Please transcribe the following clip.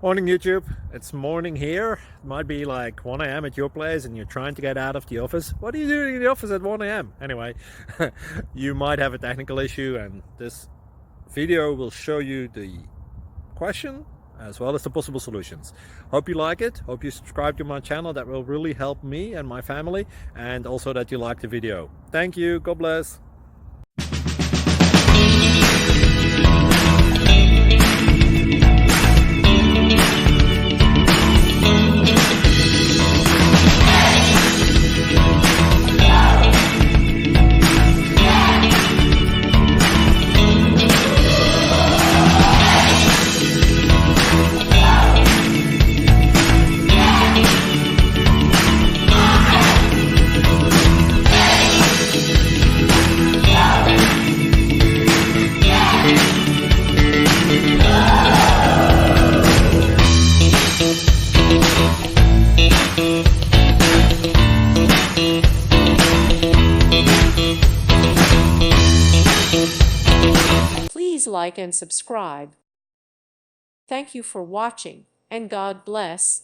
Morning YouTube, it's morning here. It might be like 1 a.m. at your place and you're trying to get out of the office. What are you doing in the office at 1 a.m.? Anyway, you might have a technical issue and this video will show you the question as well as the possible solutions. Hope you like it, hope you subscribe to my channel. That will really help me and my family, and also that you like the video. Thank you, God bless. Please like and subscribe. Thank you for watching, and God bless.